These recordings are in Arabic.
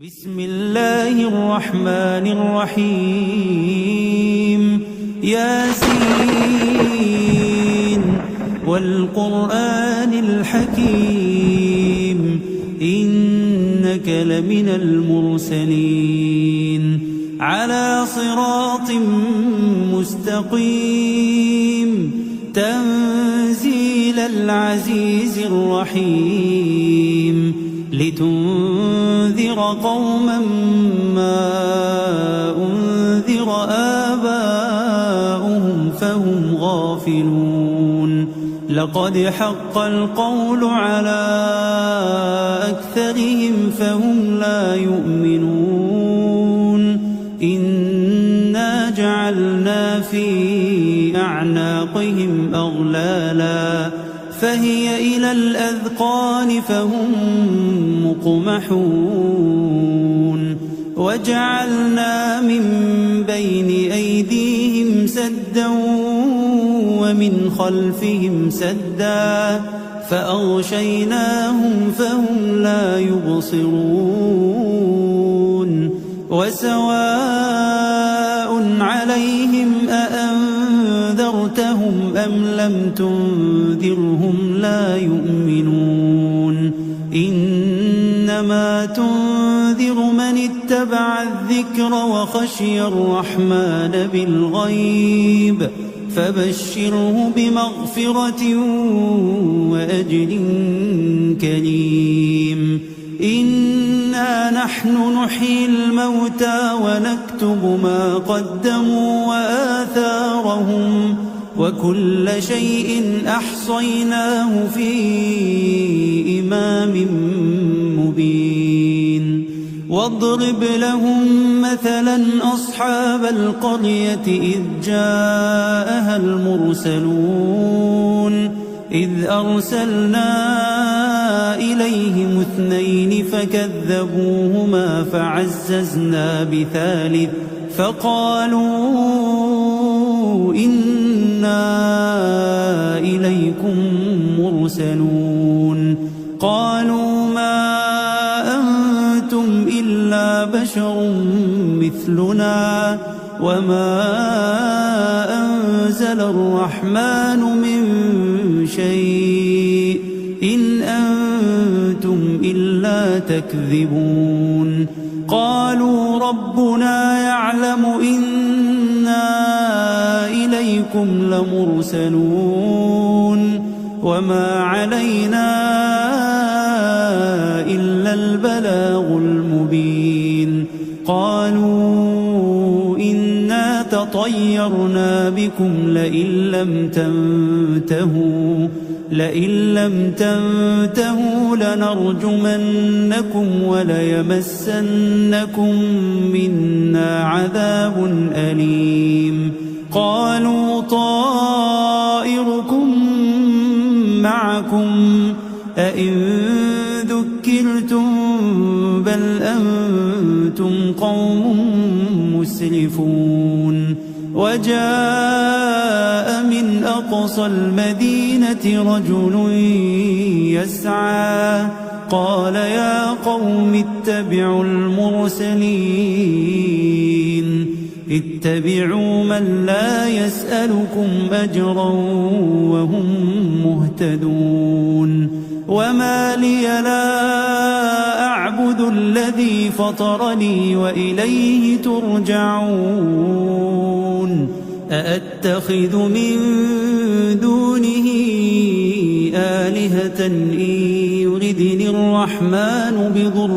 بسم الله الرحمن الرحيم ياسين والقرآن الحكيم إنك لمن المرسلين على صراط مستقيم تنزيل العزيز الرحيم لتنذر قوما ما أنذر آباؤهم فهم غافلون لقد حق القول على أكثرهم فهم لا يؤمنون إنا جعلنا في أعناقهم أغلالا فهي إلى الأذقان فهم مقمحون وجعلنا من بين أيديهم سدا ومن خلفهم سدا فأغشيناهم فهم لا يبصرون وسواء عليهم أأنذرتهم أم لم تنذرهم لا يؤمنون إنما تنذر من اتبع الذكر وخشي الرحمن بالغيب فبشره بمغفرة وأجر كريم إنا نحن نحيي الموتى ونكتب ما قدموا وآثارهم وكل شيء أحصيناه في إمام مبين واضرب لهم مثلا أصحاب القرية إذ جاءها المرسلون إذ أرسلنا إليهم 2 فكذبوهما فعززنا بثالث فقالوا إنا إليكم مرسلون قالوا ما أنتم إلا بشر مثلنا وما أنزل الرحمن من شيء إن أنتم إلا تكذبون قالوا ربنا يعلم إنا إليكم لمرسلون وما علينا إلا البلاغ المبين قالوا إنا تطيرنا بكم لئن لم تنتهوا لنرجمنكم وليمسنكم منا عذاب أليم قالوا طائركم معكم أئن ذكرتم بل أنتم قوم مسرفون وجاء من أقصى المدينة رجل يسعى قال يا قوم اتبعوا المرسلين اتبعوا من لا يسألكم أجرا وهم مهتدون وما لي لا أعبد الذي فطرني وإليه ترجعون أأتخذ من دونه آلهة إن يردني الرحمن بضر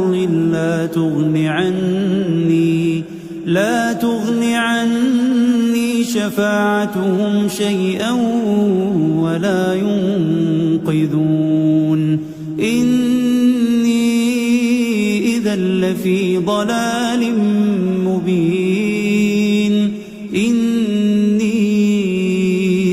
لا تغن عني شفاعتهم شيئا ولا ينقذون إني إذا لفي ضلال مبين إني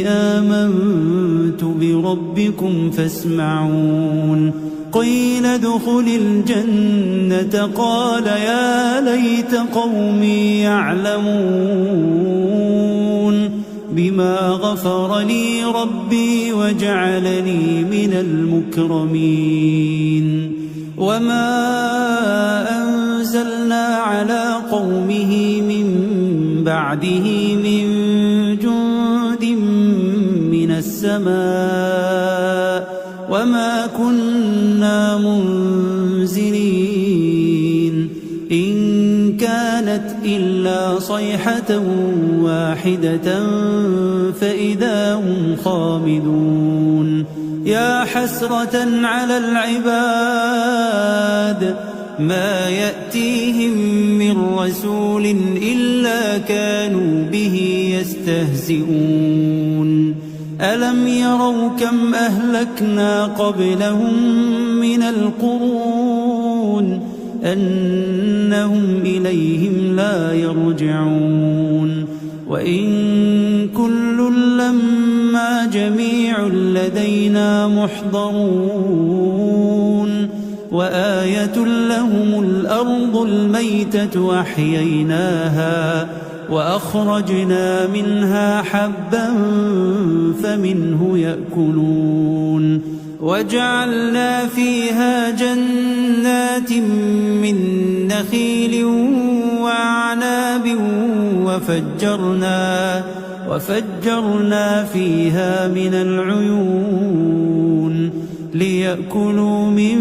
آمنت بربكم فاسمعون قيل ادخل الجنة قال يا ليت قومي يعلمون بما غفر لي ربي وجعلني من المكرمين وما قومه من بعده من جند من السماء وما كنا منزلين إن كانت إلا صيحة واحدة فإذا هم خامدون يا حسرة على العباد ما يأتيهم من رسول إلا كانوا به يستهزئون ألم يروا كم أهلكنا قبلهم من القرون أنهم إليهم لا يرجعون وإن كل لما جميع لدينا محضرون وآية لهم الأرض الميتة أحييناها وأخرجنا منها حبا فمنه يأكلون وجعلنا فيها جنات من نخيل وأعناب وفجرنا فيها من العيون ليأكلوا من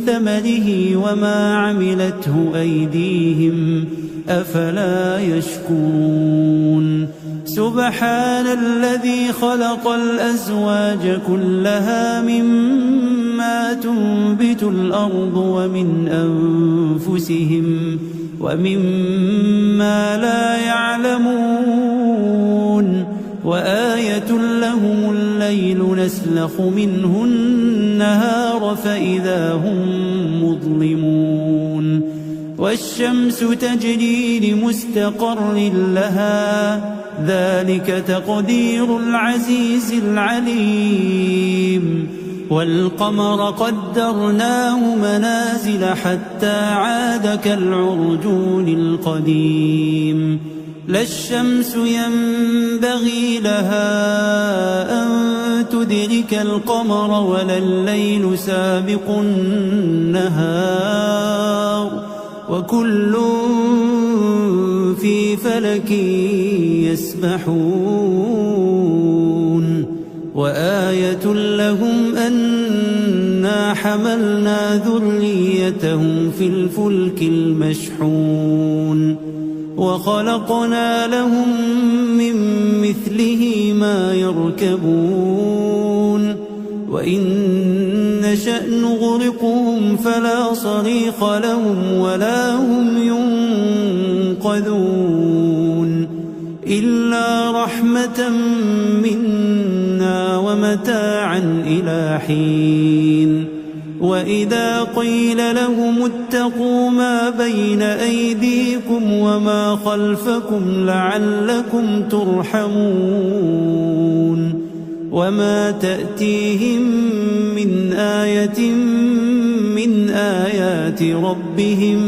ثمره وما عملته أيديهم أفلا يشكرون سبحان الذي خلق الأزواج كلها مما تنبت الأرض ومن أنفسهم ومما لا يعلمون وآية لهم الليل نسلخ منه النهار فإذا هم مظلمون والشمس تجري لمستقر لها ذلك تقدير العزيز العليم والقمر قدرناه منازل حتى عاد كالعرجون القديم لا الشمس ينبغي لها أن تدرك القمر ولا الليل سابق النهار وكل في فلك يسبحون وآية لهم أنا حملنا ذريتهم في الفلك المشحون وخلقنا لهم من مثله ما يركبون وإن نشأ نغرقهم فلا صريخ لهم ولا هم ينقذون إلا رحمة منا ومتاعا إلى حين وإذا قيل لهم اتقوا ما بين أيديكم وما خلفكم لعلكم ترحمون وما تأتيهم من آية من آيات ربهم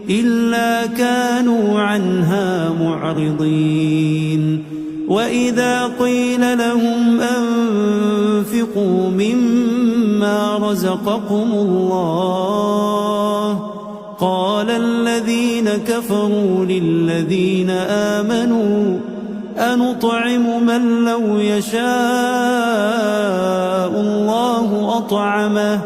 إلا كانوا عنها معرضين وإذا قيل لهم أنفقوا مما رزقكم الله قال الذين كفروا للذين آمنوا أنطعم من لو يشاء الله أطعمه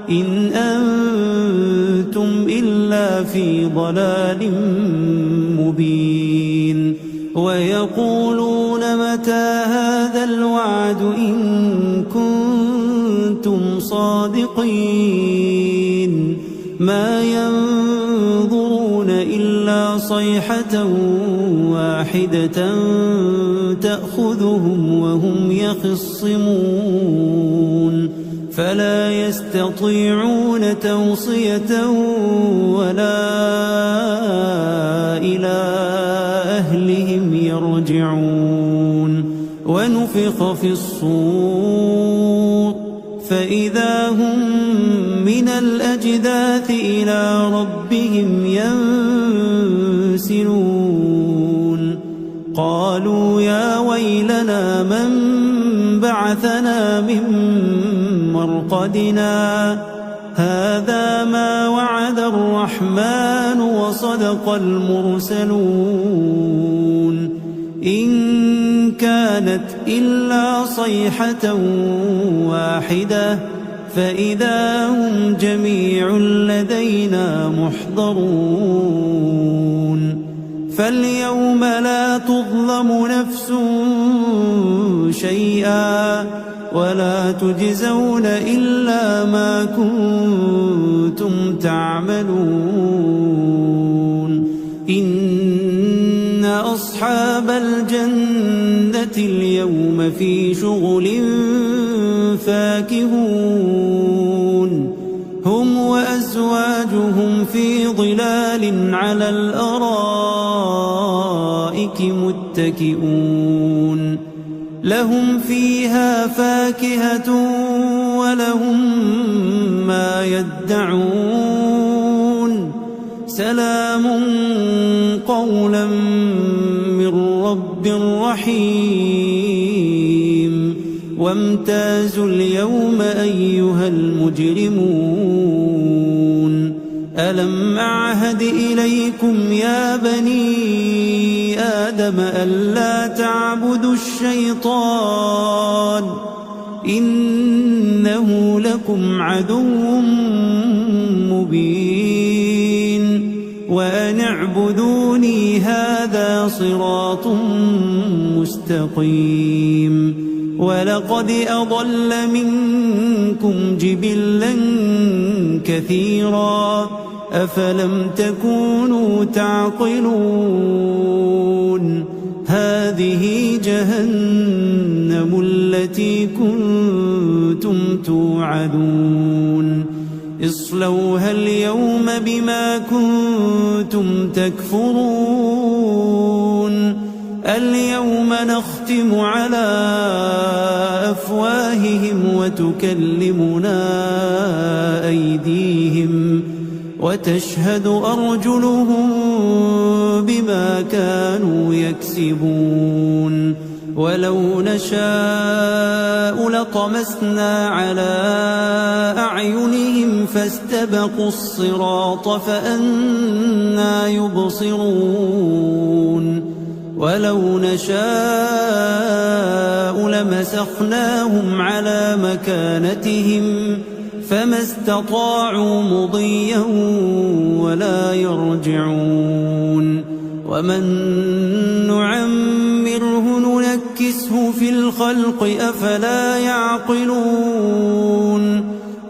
إن أنتم إلا في ضلال مبين ويقولون متى هذا الوعد إن كنتم صادقين ما ينظرون إلا صيحة واحدة تأخذهم وهم يخصمون فلا يستطيعون توصية ولا إلى أهلهم يرجعون ونفخ في الصور فإذا هم من الأجداث إلى ربهم ينسلون قالوا يا ويلنا من بعثنا من مرقدنا هذا ما وعد الرحمن وصدق المرسلون إن كانت إلا صيحة واحدة فإذا هم جميع لدينا محضرون فاليوم لا تظلم نفس شيئا ولا تجزون إلا ما كنتم تعملون إن أصحاب الجنة اليوم في شغل فاكهون هم وأزواجهم في ظلال على الأرائك متكئون لهم فيها فاكهة ولهم ما يدعون سلام قولا من رب رحيم وامتازوا اليوم أيها المجرمون ألم أعهد إليكم يا بني آدم ألا تعبدوا الشيطان إنه لكم عدو مبين وأن اعبدوني هذا صراط مستقيم ولقد أضل منكم جبلا كثيرا أفلم تكونوا تعقلون هذه جهنم التي كنتم توعدون اصلوها اليوم بما كنتم تكفرون اليوم نختم على أفواههم وتكلمنا أيديهم وتشهد أرجلهم بما كانوا يكسبون ولو نشاء لطمسنا على أعينهم فاستبقوا الصراط فأنى يبصرون ولو نشاء لمسخناهم على مكانتهم فما استطاعوا مضيا ولا يرجعون ومن نعمره ننكسه في الخلق أفلا يعقلون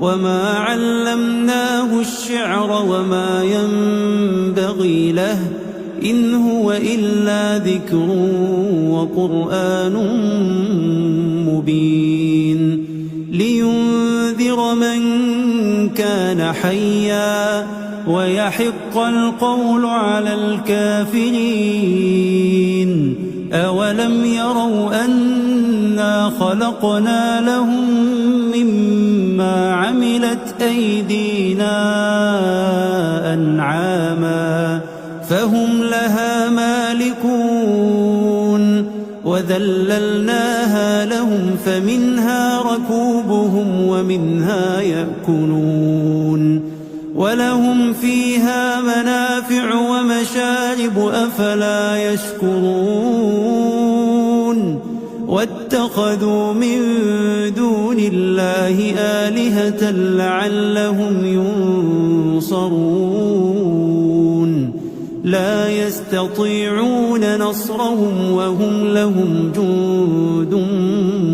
وما علمناه الشعر وما ينبغي له إن هو إلا ذكر وقرآن مبين لينذر من كان حيا ويحق القول على الكافرين أولم يروا أنا خلقنا لهم مما عملت أيدينا أنعاما فهم لها مالكون وذللناها لهم فمنها ركوبهم ومنها يأكلون ولهم فيها منافع ومشارب أفلا يشكرون واتخذوا من دون الله آلهة لعلهم ينصرون لا يستطيعون نصرهم وهم لهم جند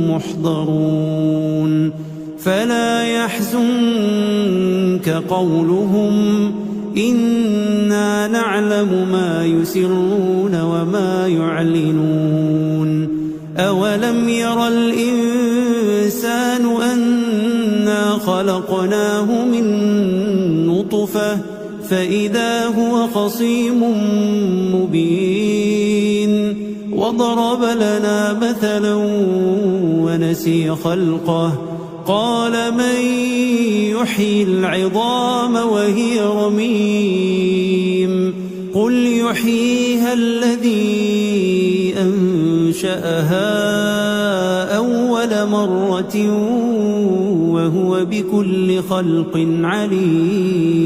محضرون فلا يحزنك قولهم إنا نعلم ما يسرون وما يعلنون أولم ير الإنسان أنا خلقناه من نطفة فإذا هو خصيم مبين وضرب لنا مثلا ونسي خلقه قال من يحيي العظام وهي رميم قل يحييها الذي أنشأها أول مرة وهو بكل خلق عليم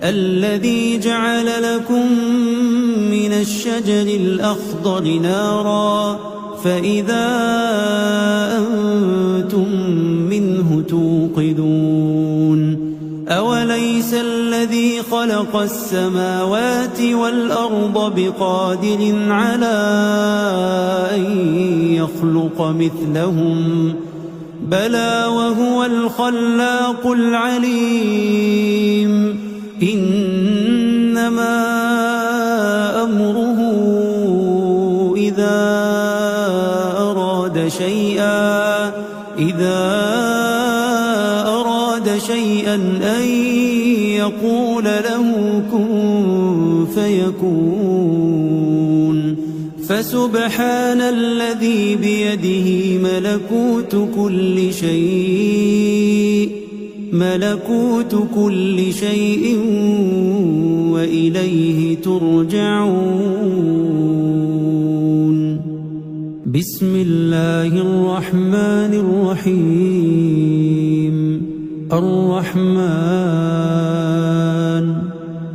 الذي جعل لكم من الشجر الأخضر نارا فإذا أنتم منه توقدون أوليس الذي خلق السماوات والأرض بقادر على أن يخلق مثلهم بلى وهو الخلاق العليم إنما أمره إذا أراد شيئا أن يقول له كن فيكون فسبحان الذي بيده ملكوت كل شيء وإليه ترجعون بسم الله الرحمن الرحيم الرحمن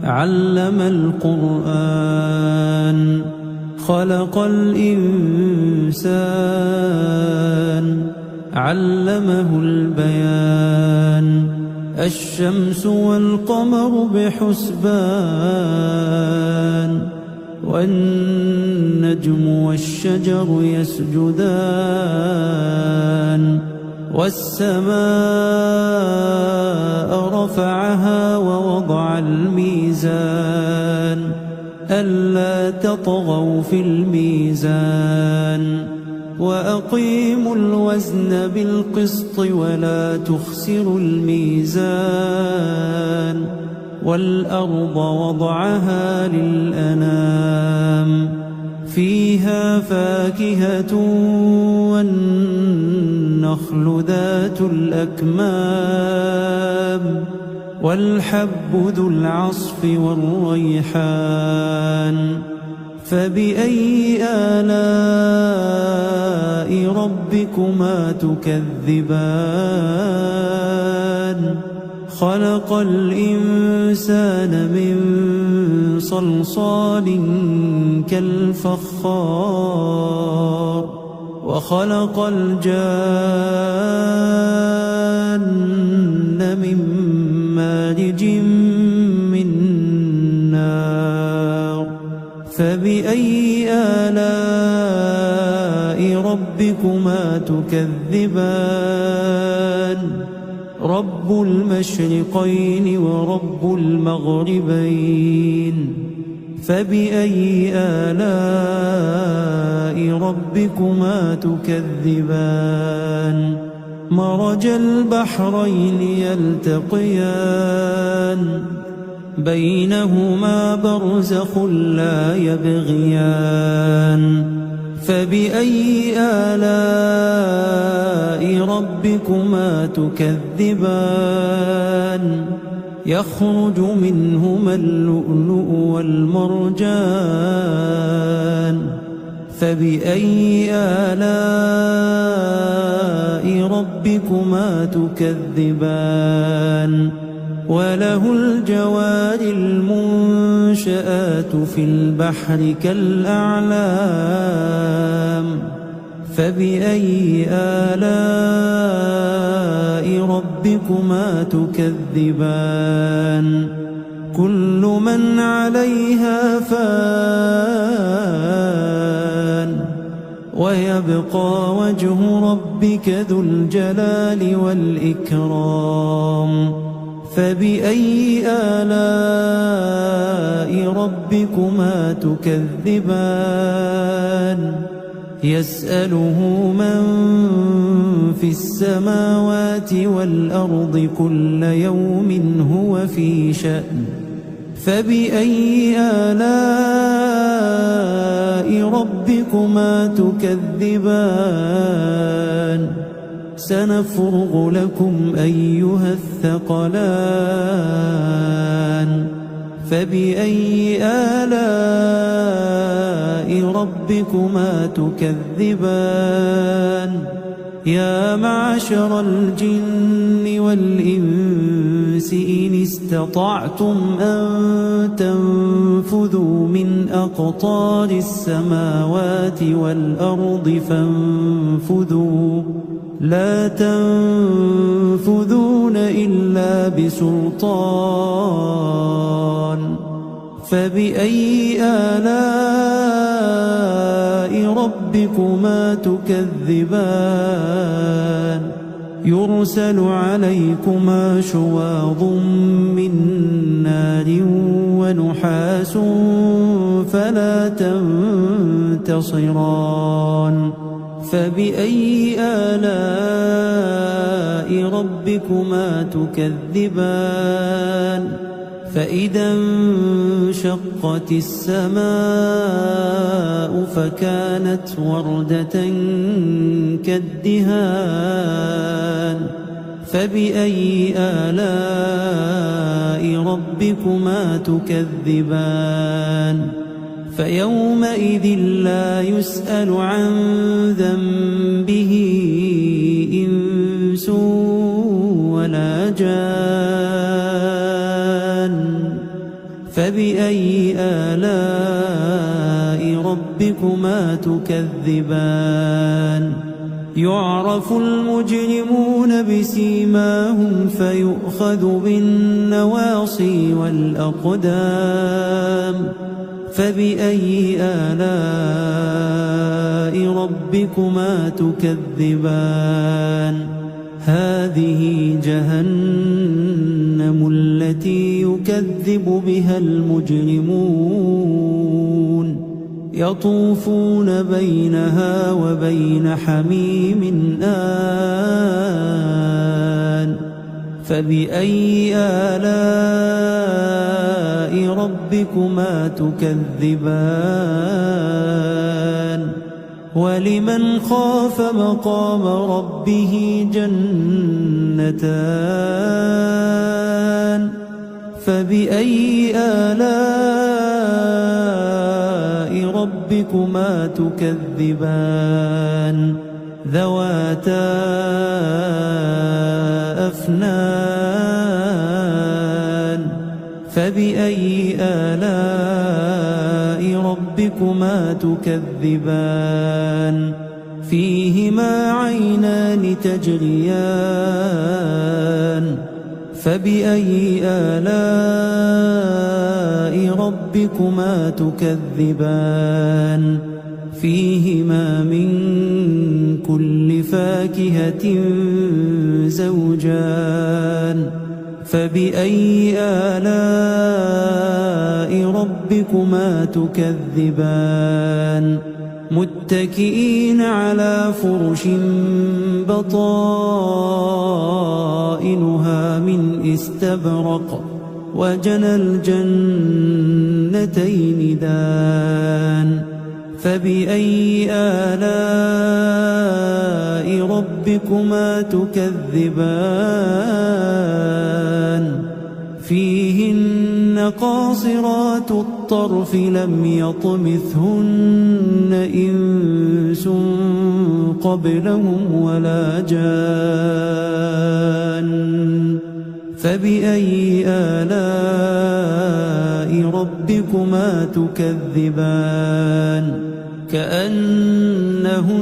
علم القرآن خلق الإنسان علمه البيان الشمس والقمر بحسبان والنجم والشجر يسجدان والسماء رفعها ووضع الميزان ألا تطغوا في الميزان وأقيموا الوزن بالقسط ولا تخسروا الميزان والأرض وضعها للأنام فيها فاكهة والنخل ذات الأكمام والحب ذو العصف والريحان فبأي آلاء ربكما تكذبان خلق الإنسان من صلصال كالفخار وخلق الجان من مارج من نار فبأي آلاء ربكما تكذبان رب المشرقين ورب المغربين فبأي آلاء ربكما تكذبان مرج البحرين يلتقيان بينهما برزخ لا يبغيان فبأي آلاء ربكما تكذبان يخرج منهما اللؤلؤ والمرجان فبأي آلاء ربكما تكذبان وله الجوار المنشآت في البحر كالأعلام فبأي آلاء ربكما تكذبان كل من عليها فان ويبقى وجه ربك ذو الجلال والإكرام فبأي آلاء ربكما تكذبان يسأله من في السماوات والأرض كل يوم هو في شأن فبأي آلاء ربكما تكذبان سنفرغ لكم أيها الثقلان فبأي آلاء ربكما تكذبان يا معشر الجن والإنس إن استطعتم أن تنفذوا من أقطار السماوات والأرض فانفذوا لا تنفذون إلا بسلطان فبأي آلاء ربكما تكذبان يرسل عليكما شواظ من نار ونحاس فلا تنتصران فبأي آلاء ربكما تكذبان فإذا انشقت السماء فكانت وردة كالدهان فبأي آلاء ربكما تكذبان فيومئذ لا يسأل عن ذنبه إنس ولا جان فبأي آلاء ربكما تكذبان يعرف المجرمون بسيماهم فيؤخذ بالنواصي والأقدام فبأي آلاء ربكما تكذبان هذه جهنم التي يكذب بها المجرمون يطوفون بينها وبين حميم آن فبأي آلاء ربكما تكذبان ولمن خاف مقام ربه جنتان فبأي آلاء ربكما تكذبان ذواتا أفنان فبأي آلاء ربكما تكذبان فيهما عينان تجريان فبأي آلاء ربكما تكذبان فيهما من كل فاكهة زوجان فبأي آلاء ربكما تكذبان متكئين على فرش بطائنها من استبرق وجنى الجنتين دان فبأي آلاء ربكما تكذبان فيهن قاصرات الطرف لم يطمثهن إنس قبلهم ولا جان فبأي آلاء ربكما تكذبان كأنهن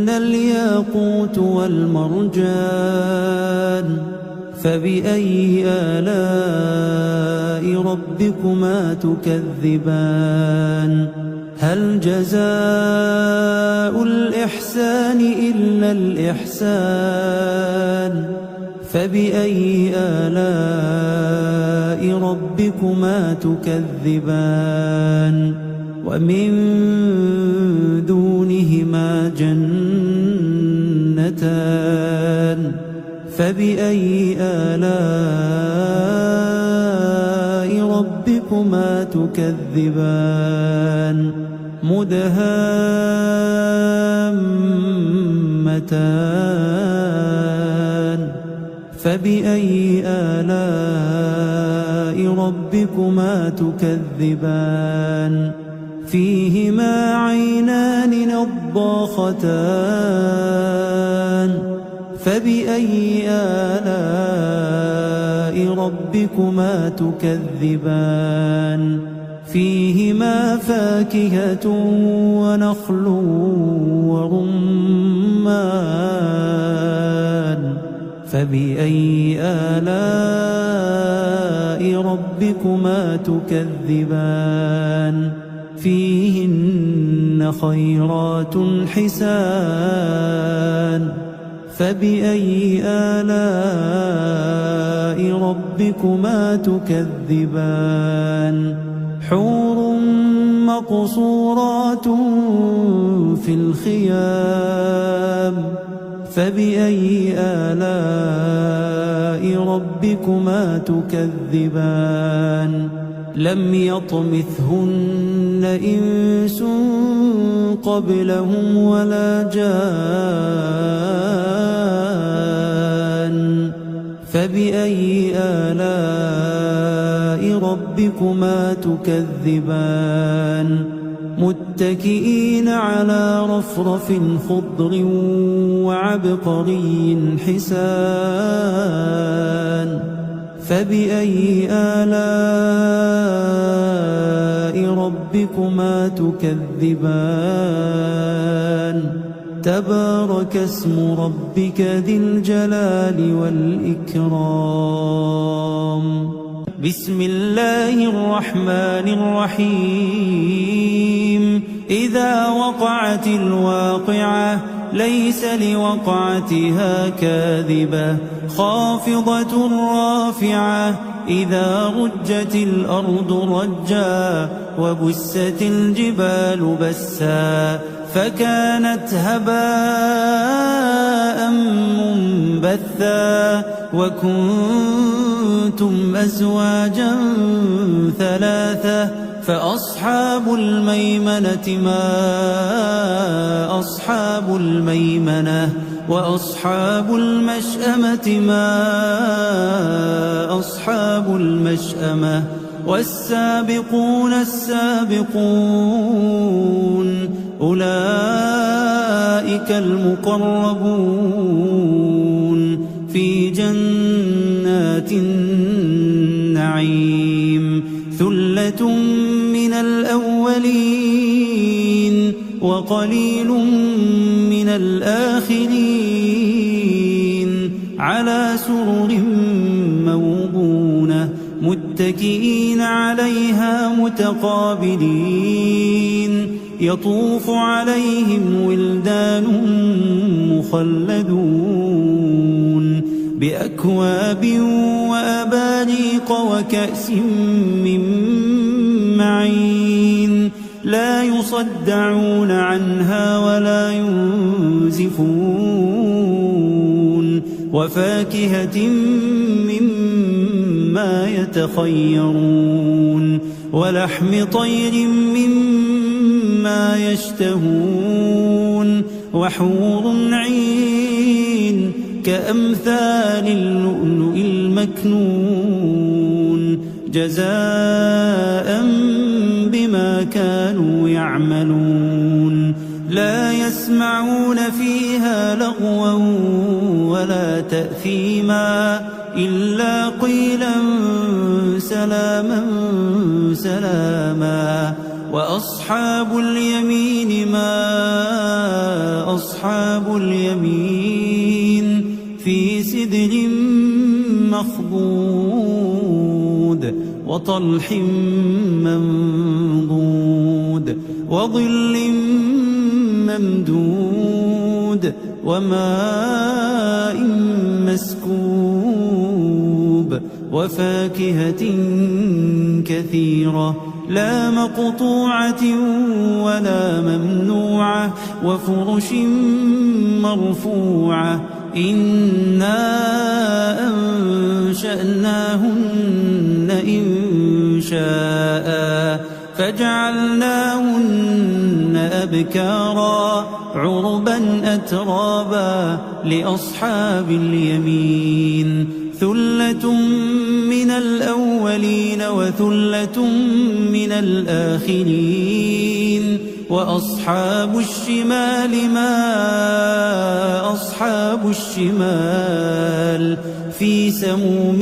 الياقوت والمرجان فبأي آلاء ربكما تكذبان هل جزاء الإحسان إلا الإحسان فبأي آلاء ربكما تكذبان ومن دونهما جنتان فبأي آلاء ربكما تكذبان مدهامتان فبأي آلاء ربكما تكذبان فيهما عينان نضاختان فبأي آلاء ربكما تكذبان فيهما فاكهة ونخل ورمان فبأي آلاء ربكما تكذبان فيهن خيرات حسان فبأي آلاء ربكما تكذبان حور مقصورات في الخيام فبأي آلاء ربكما تكذبان لم يطمثهن إنس قبلهم ولا جان فبأي آلاء ربكما تكذبان متكئين على رفرف خضر وعبقري حسان فبأي آلاء ربكما تكذبان تبارك اسم ربك ذي الجلال والإكرام بسم الله الرحمن الرحيم إذا وقعت الواقعة ليس لوقعتها كاذبة خافضة رافعة إذا رجت الأرض رجا وبست الجبال بسا فكانت هباء منبثا وكنتم أزواجا ثلاثة فأصحاب الميمنة ما أصحاب الميمنة وأصحاب المشأمة ما أصحاب المشأمة والسابقون السابقون أولئك المقربون في جنات النعيم ثلة من الأولين وقليل من الآخرين على سرر موضونة متكئين عليها متقابلين يطوف عليهم ولدان مخلدون بأكواب وأباريق وكأس من معين لا يصدعون عنها ولا ينزفون وفاكهة مما يتخيرون ولحم طير مما يشتهون وحور عين كأمثال اللؤلؤ المكنون جزاء بما كانوا يعملون لا يسمعون فيها لغوا ولا تأثيما إلا قيلا سلاما سلاما وأصحاب اليمين ما أصحاب اليمين في سدر مخضود وطلح منضود وظل ممدود وماء مسكوب وفاكهة كثيرة لا مقطوعة ولا ممنوعة وفرش مرفوعة إنا أنشأناهن إنشاء فجعلناهن أبكارا عربا أترابا لأصحاب اليمين ثلة من الأولين وثلة من الآخرين وأصحاب الشمال ما أصحاب الشمال في سموم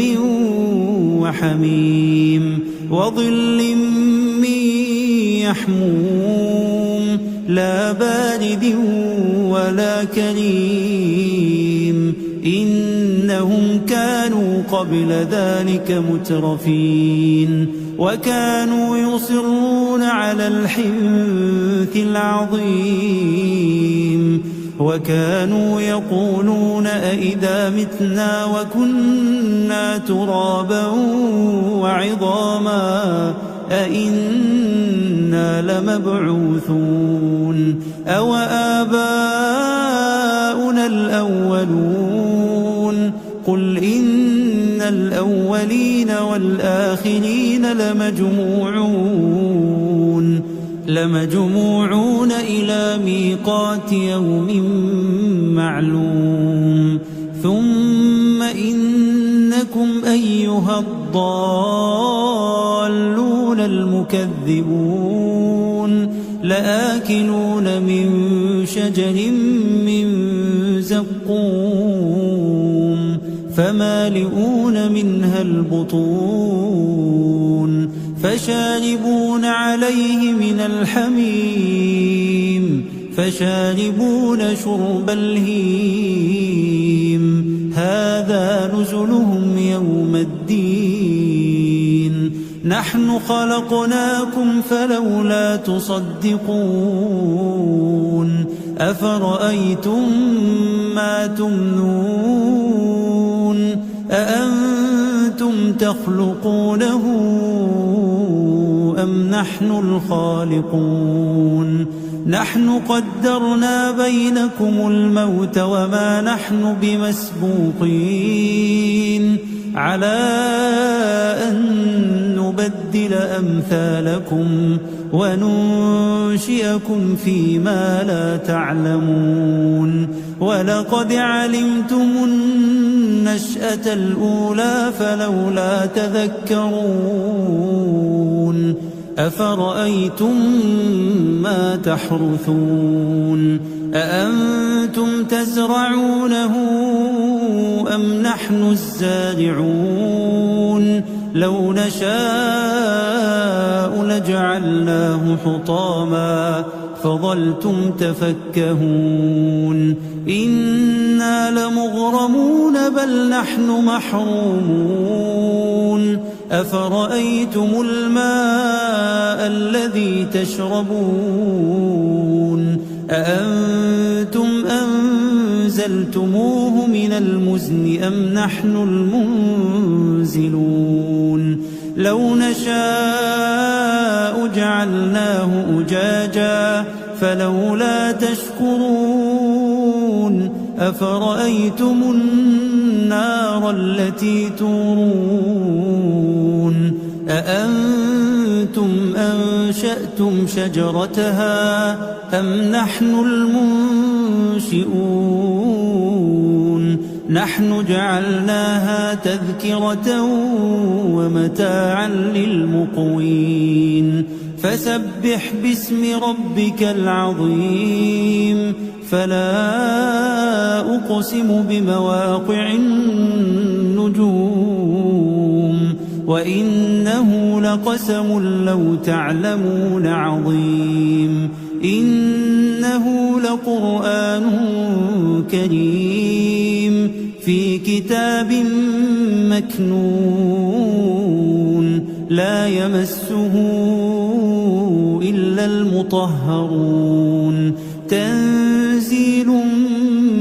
وحميم وظل من يحموم لا بارد ولا كريم إنهم كانوا قبل ذلك مترفين وكانوا يصرون على الحنث العظيم وكانوا يقولون أئذا متنا وكنا ترابا وعظاما أئنا لمبعوثون أو آباؤنا الأولون قل إن الأولين والآخرين لمجموعون إلى ميقات يوم معلوم ثم إنكم أيها الضالون المكذبون لآكلون من شجر من زقوم فمالئون منها البطون فشاربون عليه من الحميم فشاربون شرب الهيم هذا نزلهم يوم الدين نحن خلقناكم فلولا تصدقون أفرأيتم ما تمنون أأنتم تخلقونه أم نحن الخالقون نحن قدرنا بينكم الموت وما نحن بمسبوقين على أن نبدل أمثالكم وننشئكم فيما لا تعلمون ولقد علمتم النشأة الأولى فلولا تذكرون أفرأيتم ما تحرثون أأنتم تزرعونه أم نحن الزارعون لو نشاء لجعلناه حطاما فظلتم تفكهون إنا لمغرمون بل نحن محرومون أفرأيتم الماء الذي تشربون أأنتم أنزلتموه من المزن أم نحن المنزلون لو نشاء جعلناه أجاجا فلولا تشكرون أفرأيتم النار التي تورون أأنتم أنشأتم شجرتها أم نحن المنشئون نحن جعلناها تذكرة ومتاعا للمقوين فسبح باسم ربك العظيم فلا أقسم بمواقع النجوم وإنه لقسم لو تعلمون عظيم إنه لقرآن كريم في كتاب مكنون لا يمسه إلا المطهرون تنزيل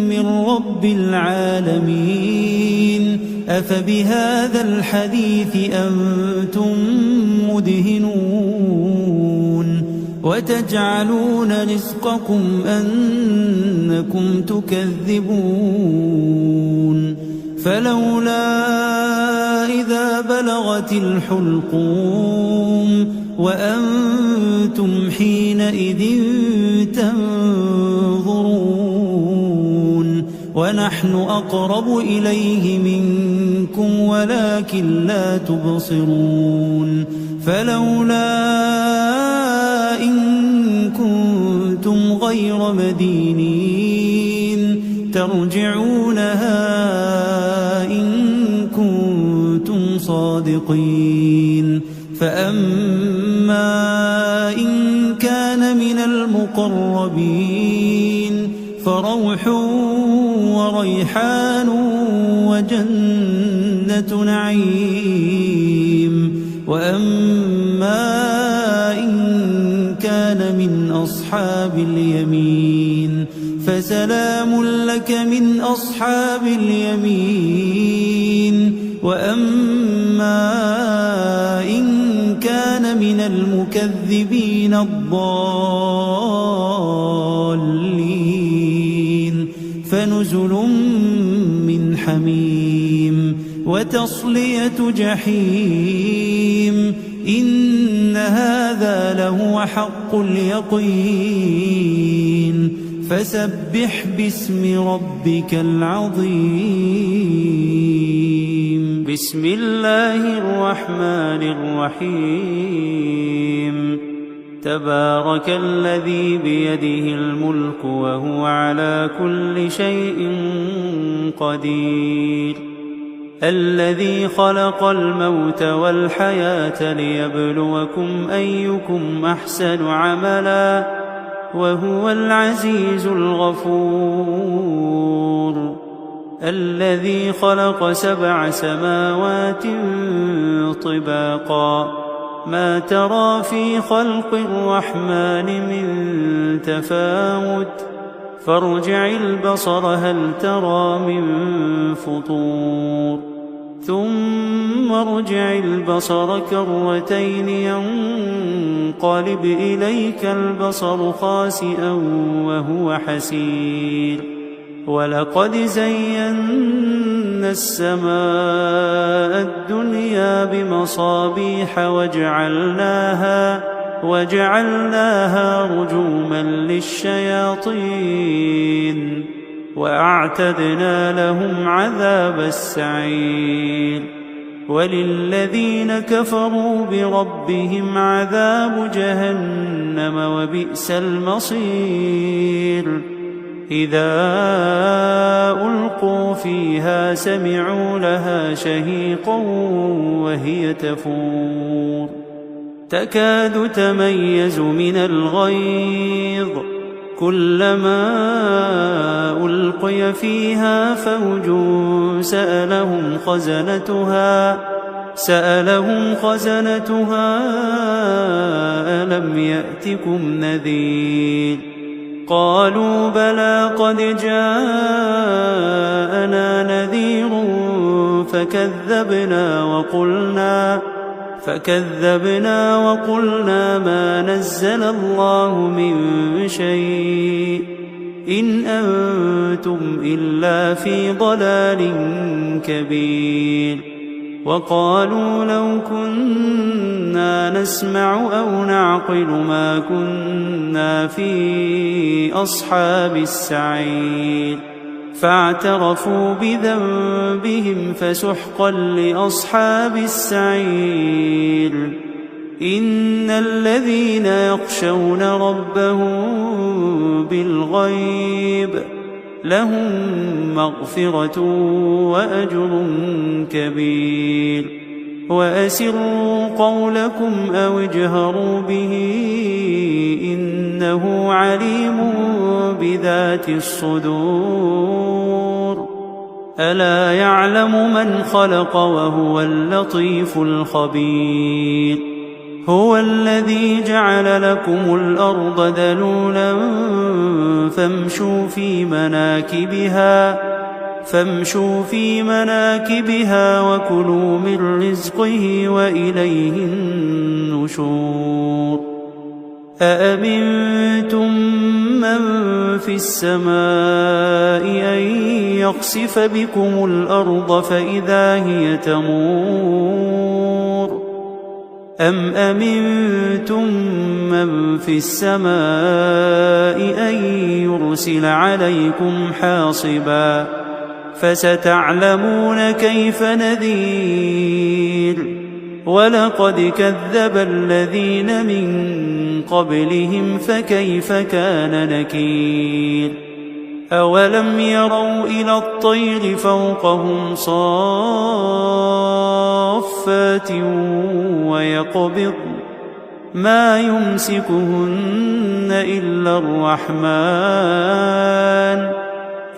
من رب العالمين أفبهذا الحديث أنتم مدهنون وتجعلون رزقكم أنكم تكذبون فلولا إذا بلغت الحلقوم وأنتم حينئذ تنظرون ونحن أقرب إليه منكم ولكن لا تبصرون فلولا إن كنتم غير مدينين ترجعونها إن كنتم صادقين فأما إن كان من المقربين فروح وريحان وجنة نعيم وأما إن كان من أصحاب اليمين فسلام لك من أصحاب اليمين وأما إن كان من المكذبين الضالين فنزل من حميم وتصلية جحيم إن هذا لهو حق اليقين فسبح باسم ربك العظيم بسم الله الرحمن الرحيم تبارك الذي بيده الملك وهو على كل شيء قدير الذي خلق الموت والحياة ليبلوكم أيكم أحسن عملا وهو العزيز الغفور الذي خلق 7 سماوات طباقا ما ترى في خلق الرحمن من تفاوت فارجع البصر هل ترى من فطور ثم ارجع البصر كرتين ينقلب إليك البصر خاسئا وهو حسير ولقد زينا السماء الدنيا بمصابيح وجعلناها رجوما للشياطين وأعتدنا لهم عذاب السعير وللذين كفروا بربهم عذاب جهنم وبئس المصير إذا ألقوا فيها سمعوا لها شهيقا وهي تفور تكاد تميز من الغيظ كلما ألقي فيها فوج سألهم خزنتها ألم يأتكم نذير قالوا بلى قد جاءنا نذير فكذبنا وقلنا ما نزل الله من شيء إن أنتم إلا في ضلال كبير وقالوا لو كنا نسمع أو نعقل ما كنا في أصحاب السعير فاعترفوا بذنبهم فسحقا لأصحاب السعير إن الذين يخشون ربهم بالغيب لهم مغفرة وأجر كبير وأسروا قولكم أو اجهروا به إنه عليم بذات الصدور ألا يعلم من خلق وهو اللطيف الخبير هو الذي جعل لكم الأرض ذلولا فامشوا في مناكبها وكلوا من رزقه وإليه النشور أأمنتم من في السماء أن يخسف بكم الأرض فإذا هي تمور أم أمنتم من في السماء أن يرسل عليكم حاصبا فستعلمون كيف نذير ولقد كذب الذين من قبلهم فكيف كان نكير أولم يروا إلى الطير فوقهم صافات ويقبض ما يمسكهن إلا الرحمن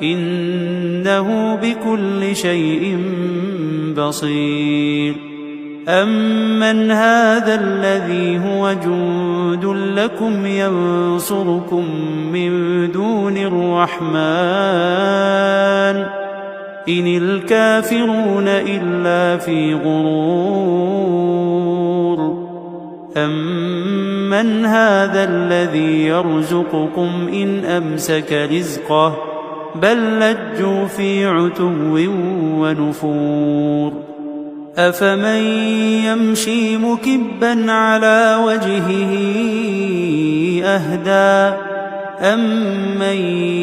إنه بكل شيء بصير أمن هذا الذي هو جند لكم ينصركم من دون الرحمن إن الكافرون إلا في غرور أمن هذا الذي يرزقكم إن أمسك رزقه بل لجوا في عتو ونفور أفمن يمشي مكبا على وجهه أهدى أمن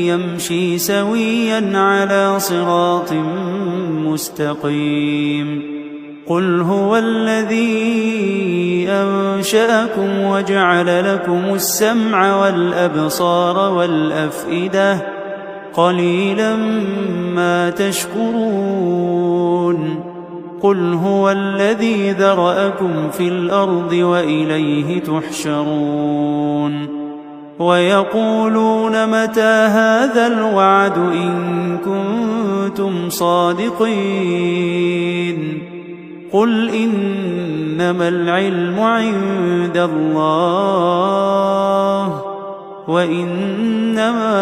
يمشي سويا على صراط مستقيم قل هو الذي أنشأكم وجعل لكم السمع والأبصار والأفئدة قليلا ما تشكرون قل هو الذي ذرأكم في الأرض وإليه تحشرون ويقولون متى هذا الوعد إن كنتم صادقين قل إنما العلم عند الله وإنما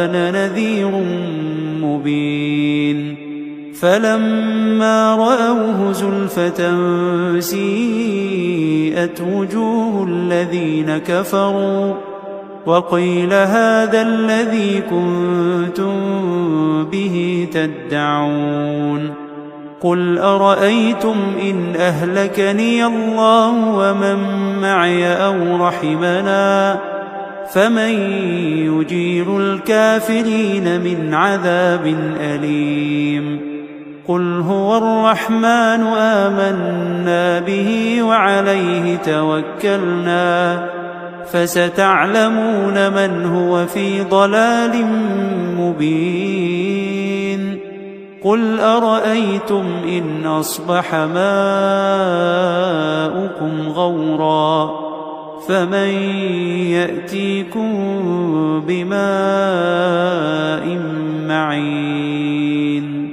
أنا نذير مبين فلما رأوه زلفة سيئت وجوه الذين كفروا وقيل هذا الذي كنتم به تدعون قل أرأيتم إن أهلكني الله ومن معي أو رحمنا فمن يجير الكافرين من عذاب أليم قل هو الرحمن آمنا به وعليه توكلنا فستعلمون من هو في ضلال مبين قل أرأيتم إن أصبح ماؤكم غورا فمن يأتيكم بماء معين